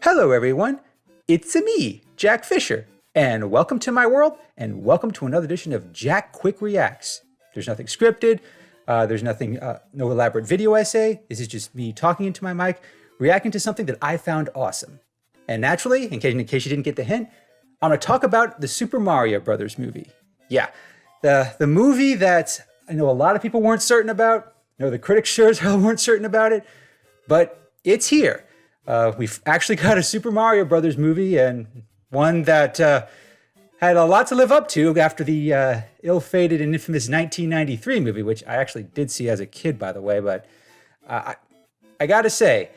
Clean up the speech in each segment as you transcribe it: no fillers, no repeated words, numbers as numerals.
Hello, everyone. It's me, Jack Fisher, and welcome to my world, and welcome to another edition of Jack Quick Reacts. There's nothing scripted. There's nothing, no elaborate video essay. This is just me talking into my mic, reacting to something that I found awesome. And naturally, in case you didn't get the hint, I'm going to talk about the Super Mario Brothers movie. Yeah, the movie that I know a lot of people weren't certain about. I know the critics sure as hell weren't certain about it, but it's here. We've actually got a Super Mario Brothers movie, and one that had a lot to live up to after the ill-fated and infamous 1993 movie, which I actually did see as a kid, by the way. But I gotta say,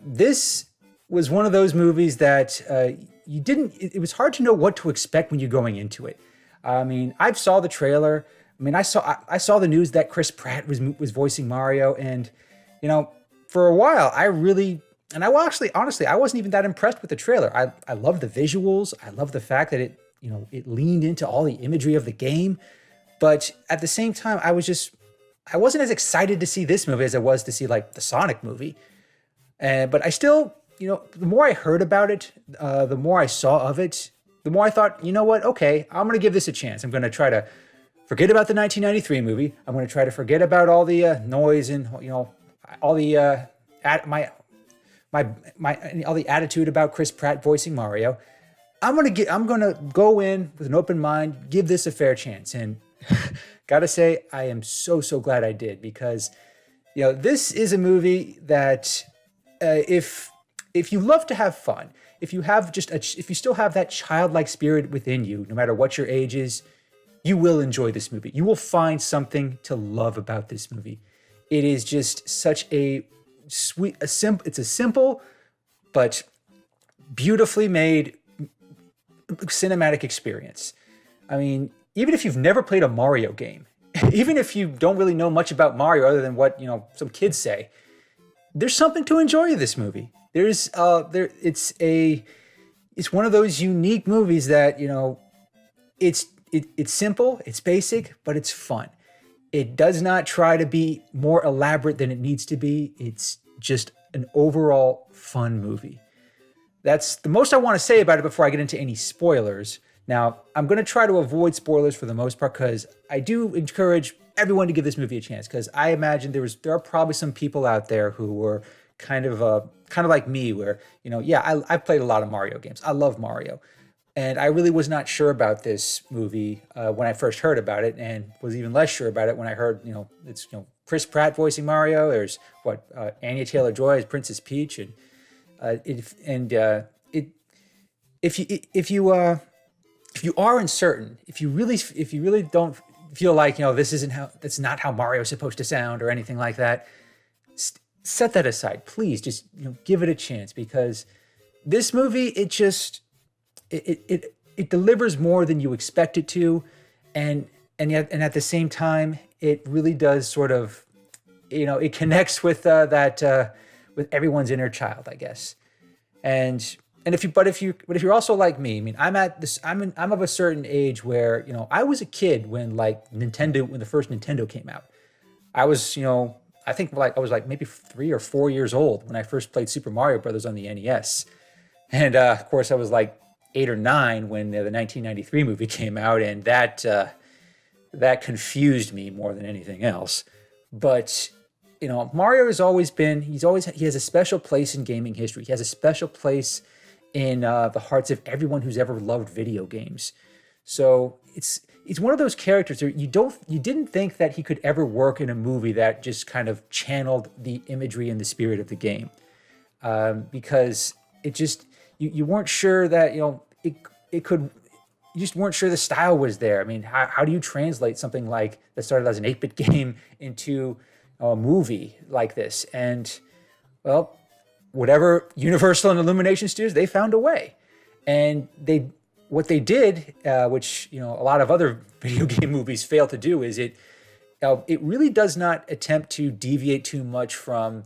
this was one of those movies that it was hard to know what to expect when you're going into it. I mean, I saw the trailer. I mean, I saw the news that Chris Pratt was voicing Mario, and for a while, I wasn't even that impressed with the trailer. I love the visuals. I love the fact that it leaned into all the imagery of the game. But at the same time, I wasn't as excited to see this movie as I was to see like the Sonic movie. But I still, the more I heard about it, the more I saw of it, the more I thought, you know what? Okay, I'm going to give this a chance. I'm going to try to forget about the 1993 movie. I'm going to try to forget about all the noise and all the all the attitude about Chris Pratt voicing Mario. I'm gonna go in with an open mind, give this a fair chance, and gotta say I am so glad I did, because this is a movie that if you love to have fun, if you still have that childlike spirit within you, no matter what your age is, you will enjoy this movie. You will find something to love about this movie. It is just such a it's a simple but beautifully made cinematic experience. I mean, even if you've never played a Mario game, even if you don't really know much about Mario other than what some kids say, there's something to enjoy in this movie. It's one of those unique movies that it's simple, it's basic, but it's fun. It does not try to be more elaborate than it needs to be. It's just an overall fun movie. That's the most I want to say about it before I get into any spoilers. Now, I'm going to try to avoid spoilers for the most part, because I do encourage everyone to give this movie a chance, because I imagine there are probably some people out there who were kind of like me, where I've played a lot of Mario games. I love Mario. And I really was not sure about this movie when I first heard about it, and was even less sure about it when I heard, it's Chris Pratt voicing Mario. There's Anya Taylor-Joy as Princess Peach, and if you are uncertain, if you really don't feel like that's not how Mario's supposed to sound or anything like that, set that aside. Please just give it a chance, because this movie it delivers more than you expect it to, and at the same time, it really does sort of, it connects with with everyone's inner child, I guess. And if you're also like me, I mean, I'm of a certain age where I was a kid when when the first Nintendo came out. I was I think I was maybe 3 or 4 years old when I first played Super Mario Brothers on the NES, and of course I was 8 or 9 when the 1993 movie came out, and that confused me more than anything else. But Mario has always he has a special place in gaming history. He has a special place in the hearts of everyone who's ever loved video games. So it's one of those characters that you didn't think that he could ever work in a movie that just kind of channeled the imagery and the spirit of the game, because it just you weren't sure that it could. You just weren't sure the style was there. I mean, how do you translate something like that started as an 8-bit game into a movie like this? And well, whatever Universal and Illumination Studios, they found a way. And what they did, which a lot of other video game movies fail to do, is it really does not attempt to deviate too much from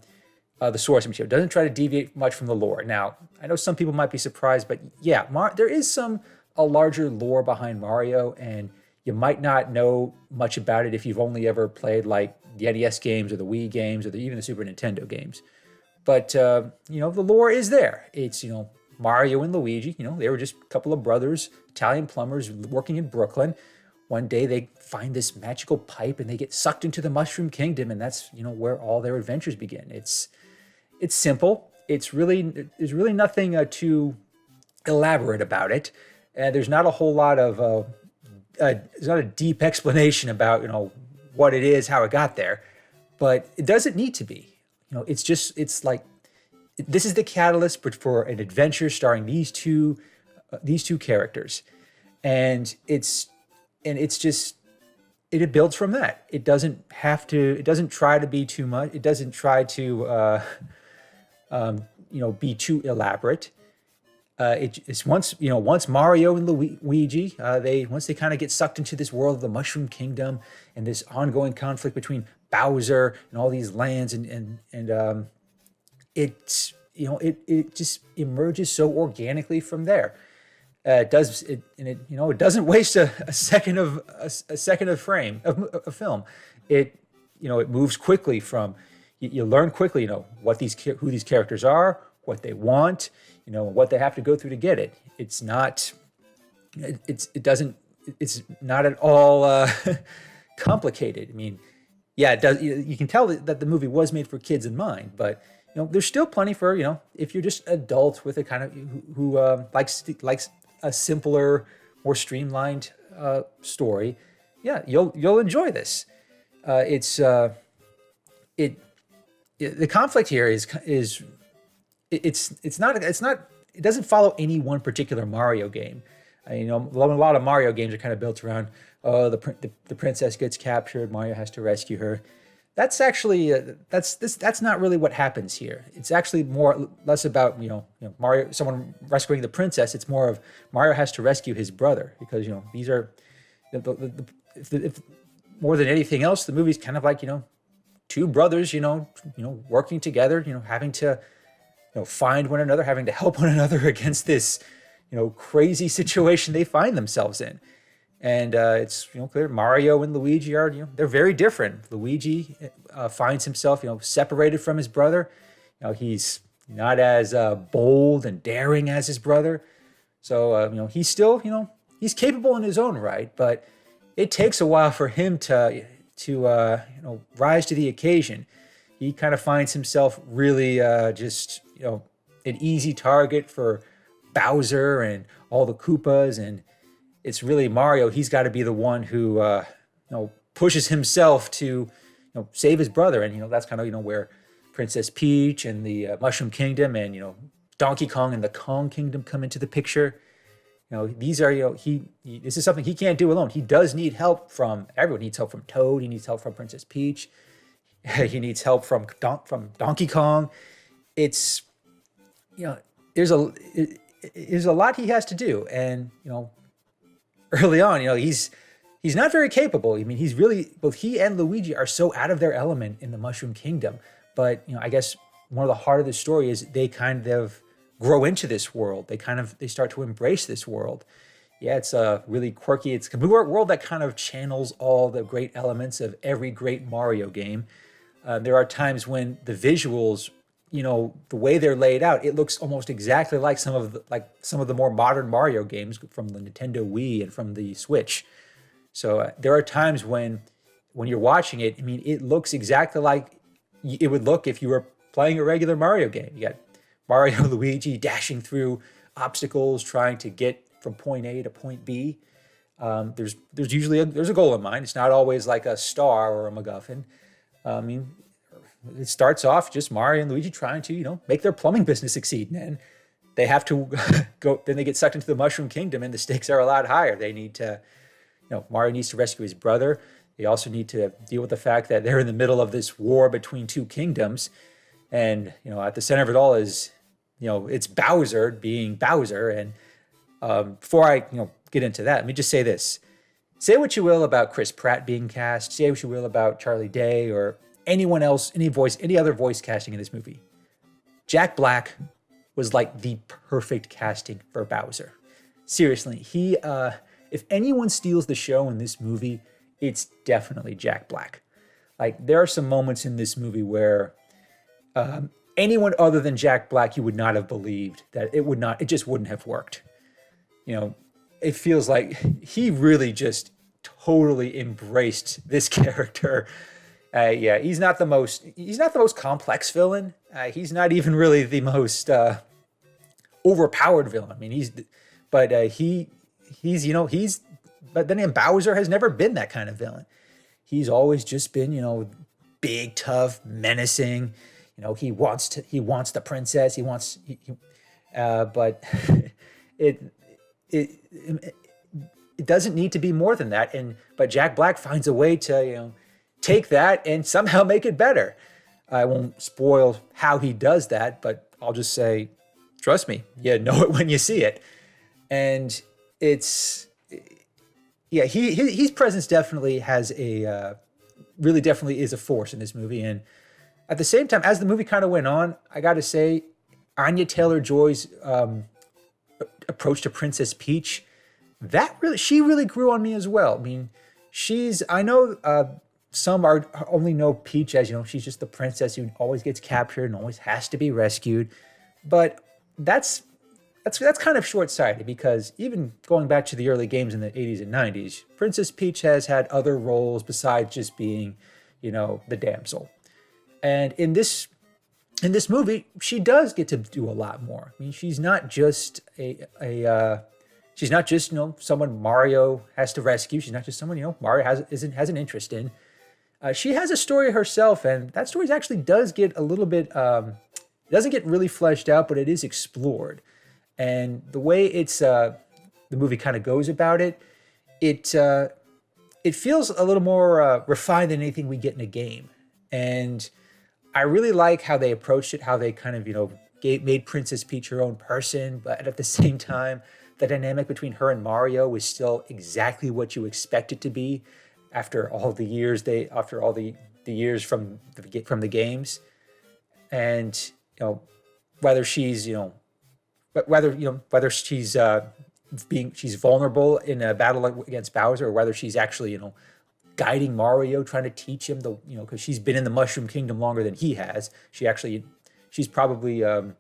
the source material. It doesn't try to deviate much from the lore. Now, I know some people might be surprised, but yeah, there is a larger lore behind Mario, and you might not know much about it if you've only ever played the NES games or the Wii games or even the Super Nintendo games. But the lore is there. It's Mario and Luigi. They were just a couple of brothers, Italian plumbers working in Brooklyn. One day they find this magical pipe and they get sucked into the Mushroom Kingdom, and that's where all their adventures begin. It's simple. There's really nothing too elaborate about it. And there's not a whole lot of there's not a deep explanation about what it is, how it got there, but it doesn't need to be. It's like this is the catalyst for an adventure starring these two characters, and it's just it builds from that. It doesn't have to. It doesn't try to be too much. It doesn't try to be too elaborate. It's once Mario and Luigi, once they kind of get sucked into this world of the Mushroom Kingdom and this ongoing conflict between Bowser and all these lands, and it just emerges so organically from there. It does it, and it doesn't waste a second of frame of film. It moves quickly from you learn quickly who these characters are, what they want, what they have to go through to get it. It's not at all complicated. I mean, yeah, it does. You can tell that the movie was made for kids in mind, but there's still plenty for if you're just adult with a kind of who likes a simpler, more streamlined story. Yeah, you'll enjoy this. The conflict here is it's not it doesn't follow any one particular Mario game. A lot of Mario games are kind of built around the princess gets captured, Mario has to rescue her. That's actually that's not really what happens here. It's actually less about Mario, someone rescuing the princess. It's more of Mario has to rescue his brother, because these are if more than anything else, the movie's kind of like two brothers working together, having to find one another, having to help one another against this crazy situation they find themselves in. And it's clear Mario and Luigi are they're very different. Luigi finds himself separated from his brother. He's not as bold and daring as his brother. So he's still he's capable in his own right, but it takes a while for him to rise to the occasion. He kind of finds himself really just an easy target for Bowser and all the Koopas, and it's really Mario. He's got to be the one who pushes himself to save his brother, and that's kind of where Princess Peach and the Mushroom Kingdom and Donkey Kong and the Kong Kingdom come into the picture. These are this is something he can't do alone. He does need help from everyone. He needs help from Toad. He needs help from Princess Peach. He needs help from Donkey Kong. It's there's a lot he has to do, and early on, he's not very capable. I mean, he's really both he and Luigi are so out of their element in the Mushroom Kingdom. But I guess one of the heart of the story is they kind of grow into this world. They start to embrace this world. Yeah, it's really quirky. It's a world that kind of channels all the great elements of every great Mario game. There are times when the visuals, the way they're laid out, it looks almost exactly like some of the more modern Mario games from the Nintendo Wii and from the Switch. So there are times when you're watching it, I mean, it looks exactly like it would look if you were playing a regular Mario game. You got Mario and Luigi dashing through obstacles, trying to get from point A to point B. There's usually a goal in mind. It's not always like a star or a MacGuffin. I mean, it starts off just Mario and Luigi trying to, make their plumbing business succeed. And they have to go, then they get sucked into the Mushroom Kingdom and the stakes are a lot higher. They need to, Mario needs to rescue his brother. They also need to deal with the fact that they're in the middle of this war between two kingdoms. And, at the center of it all is, it's Bowser being Bowser. And before I, get into that, let me just say this. Say what you will about Chris Pratt being cast. Say what you will about Charlie Day or anyone else, any other voice casting in this movie. Jack Black was like the perfect casting for Bowser. Seriously, he, if anyone steals the show in this movie, it's definitely Jack Black. Like, there are some moments in this movie where anyone other than Jack Black, you would not have believed that it just wouldn't have worked. You know, it feels like he really just totally embraced this character. Yeah, he's not the most complex villain. He's not even really the most overpowered villain. I mean, but he's but then again, Bowser has never been that kind of villain. He's always just been, big, tough, menacing. He wants the princess. But it, it it doesn't need to be more than that. But Jack Black finds a way to, take that and somehow make it better. I won't spoil how he does that, but I'll just say, trust me, you know it when you see it. And it's, yeah, his presence definitely has really definitely is a force in this movie. And at the same time, as the movie kind of went on, I got to say, Anya Taylor-Joy's approach to Princess Peach, she really grew on me as well. I mean, I know some only know Peach as, she's just the princess who always gets captured and always has to be rescued. But that's kind of short-sighted, because even going back to the early games in the 80s and 90s, Princess Peach has had other roles besides just being, the damsel. And in this movie, she does get to do a lot more. I mean, she's not just she's not just someone Mario has to rescue. She's not just someone Mario has an interest in. She has a story herself, and that story actually does get a little bit. It doesn't get really fleshed out, but it is explored. And the way the movie kind of goes about it, it feels a little more refined than anything we get in a game. And I really like how they approached it, how they kind of, made Princess Peach her own person, but at the same time, the dynamic between her and Mario was still exactly what you expect it to be after all the years from the games. And, whether she's, whether she's she's vulnerable in a battle against Bowser, or whether she's actually, guiding Mario, trying to teach him because she's been in the Mushroom Kingdom longer than he has. She's probably the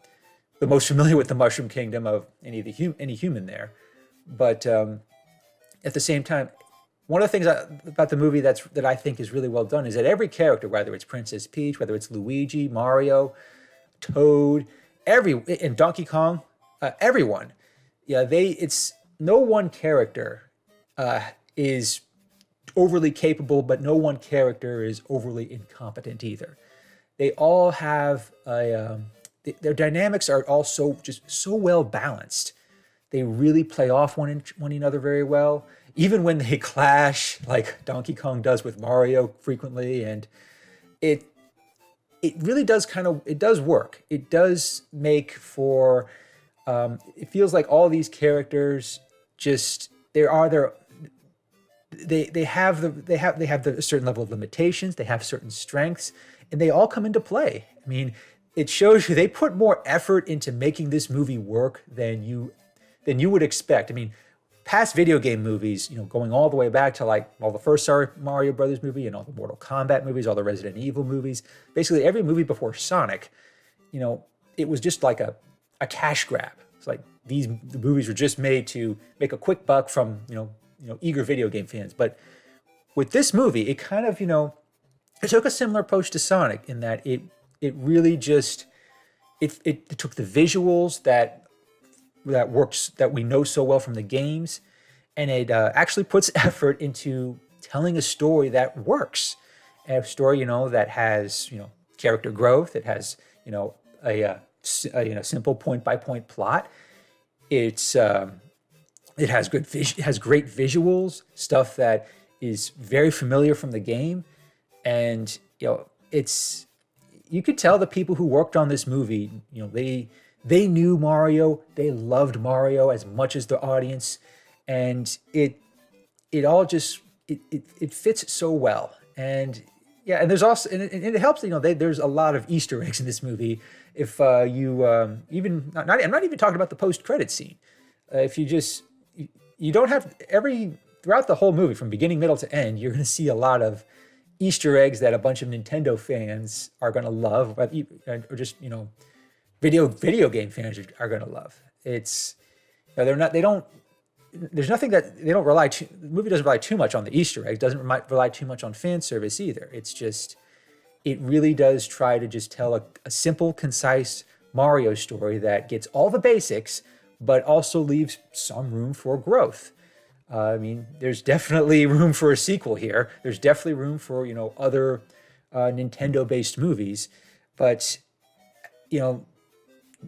most familiar with the Mushroom Kingdom of any human there. But at the same time, one of the things about the movie that I think is really well done is that every character, whether it's Princess Peach, whether it's Luigi, Mario, Toad, and Donkey Kong, everyone, it's no one character is overly capable, but no one character is overly incompetent either. They all have their dynamics are also just so well balanced. They really play off one another very well, even when they clash, like Donkey Kong does with Mario frequently. And it really does it does work. It does make for it feels like all these characters just they have a certain level of limitations. They have certain strengths, and they all come into play. I mean, it shows you they put more effort into making this movie work than you would expect. I mean, past video game movies, going all the way back to like all the first Mario Brothers movie and all the Mortal Kombat movies, all the Resident Evil movies, basically every movie before Sonic, it was just like a cash grab. It's like the movies were just made to make a quick buck from eager video game fans. But with this movie, it kind of it took a similar approach to Sonic in that it really just it took the visuals that works that we know so well from the games, and it actually puts effort into telling a story that works, a story that has character growth. It has a simple point by point plot. It has great visuals, stuff that is very familiar from the game, and you could tell the people who worked on this movie, they knew Mario, they loved Mario as much as the audience, and it all just it fits so well. And yeah, and there's also and it helps there's a lot of Easter eggs in this movie. If you even I'm not even talking about the post-credit scene. If you don't have throughout the whole movie from beginning, middle to end, you're going to see a lot of Easter eggs that a bunch of Nintendo fans are going to love, or just video game fans are going to love. It's they're not they don't there's nothing that they don't rely too, the movie doesn't rely too much on the Easter eggs, doesn't rely too much on fan service either. It's just it really does try to just tell a simple, concise Mario story that gets all the basics, but also leaves some room for growth. I mean, there's definitely room for a sequel here. There's definitely room for other Nintendo-based movies, but you know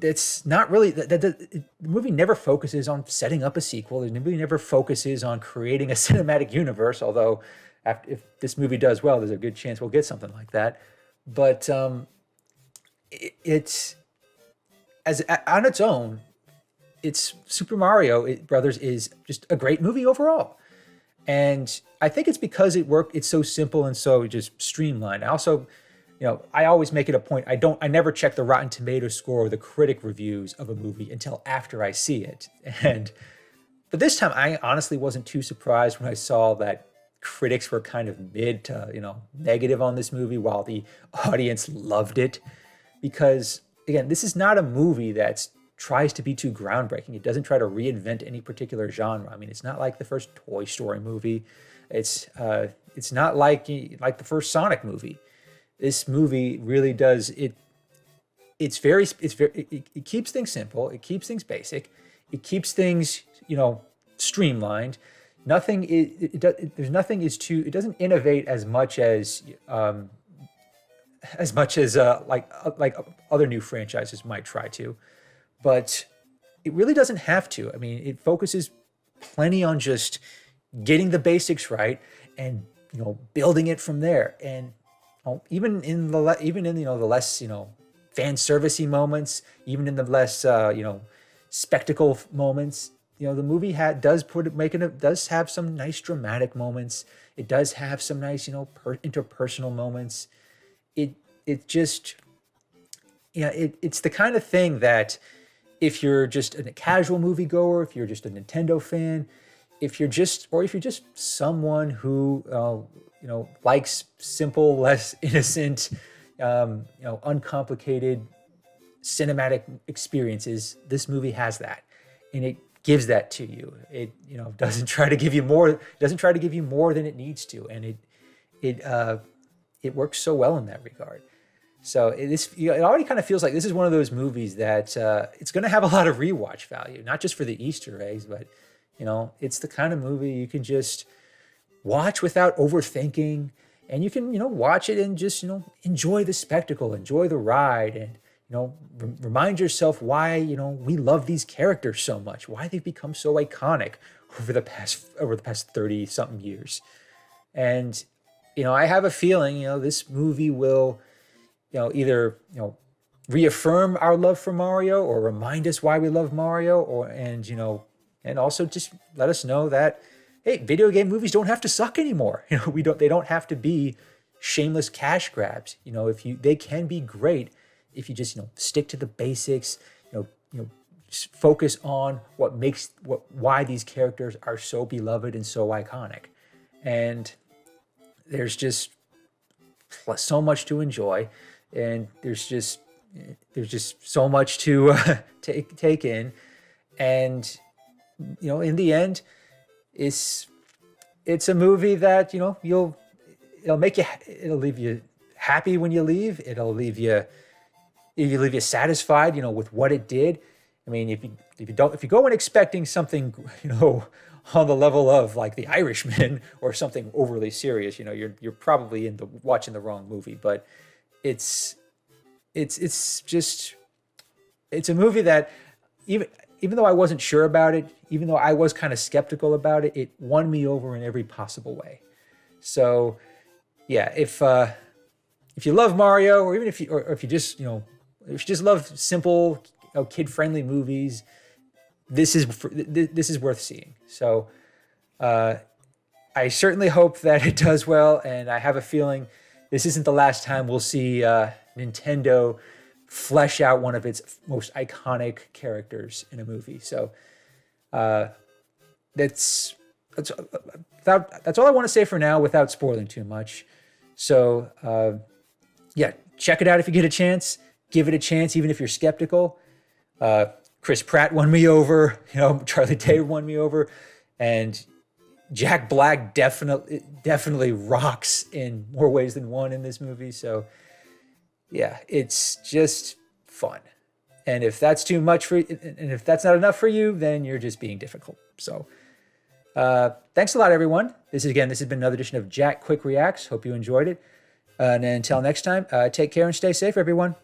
it's not really the movie never focuses on setting up a sequel. The movie never focuses on creating a cinematic universe. Although, if this movie does well, there's a good chance we'll get something like that. But it's on its own, it's Super Mario Brothers is just a great movie overall. And I think it's because it's so simple and so just streamlined. I also, I always make it a point. I never check the Rotten Tomatoes score or the critic reviews of a movie until after I see it. But this time I honestly wasn't too surprised when I saw that critics were kind of mid to, negative on this movie while the audience loved it. Because again, this is not a movie that tries to be too groundbreaking. It doesn't try to reinvent any particular genre. I mean, it's not like the first Toy Story movie. It's not like the first Sonic movie. This movie really does it. It keeps things simple. It keeps things basic. It keeps things streamlined. Nothing is there's nothing is too. It doesn't innovate as much as like other new franchises might try to, but it really doesn't have to. I mean, it focuses plenty on just getting the basics right and building it from there. And even in the less fan servicey moments, even in the less spectacle moments, the movie does have some nice dramatic moments. It does have some nice interpersonal moments. It just it's the kind of thing that if you're just a casual moviegoer, if you're just a Nintendo fan, if you're just someone who likes simple, less innocent, uncomplicated cinematic experiences, this movie has that, and it gives that to you. It doesn't try to give you more. It doesn't try to give you more than it needs to, and it works so well in that regard. So it already kind of feels like this is one of those movies that it's going to have a lot of rewatch value, not just for the Easter eggs, but it's the kind of movie you can just watch without overthinking, and you can watch it and just enjoy the spectacle, enjoy the ride, and remind yourself why we love these characters so much, why they've become so iconic over the past 30 something years. And I have a feeling this movie will either reaffirm our love for Mario or remind us why we love Mario, and also just let us know that, hey, video game movies don't have to suck anymore. They don't have to be shameless cash grabs. They can be great if you just stick to the basics. Just focus on why these characters are so beloved and so iconic. And there's just so much to enjoy, and there's just so much to take in, and in the end, it's a movie that it'll leave you happy when you leave. It'll leave you satisfied with what it did. I mean, if you go in expecting something on the level of like The Irishman or something overly serious, you're probably watching the wrong movie. But it's a movie that even though I wasn't sure about it, even though I was kind of skeptical about it, it won me over in every possible way. So yeah, if you love Mario, or even if you just love simple, kid-friendly movies, this is worth seeing. So I certainly hope that it does well, and I have a feeling this isn't the last time we'll see Nintendo flesh out one of its most iconic characters in a movie. So that's all I want to say for now without spoiling too much. So yeah, check it out if you get a chance. Give it a chance, even if you're skeptical. Chris Pratt won me over. Charlie Day won me over, and Jack Black definitely rocks in more ways than one in this movie. So yeah, it's just fun. And if that's too much for you, and if that's not enough for you, then you're just being difficult. So thanks a lot, everyone. This has been another edition of Jack Quick Reacts. Hope you enjoyed it. And until next time, take care and stay safe, everyone.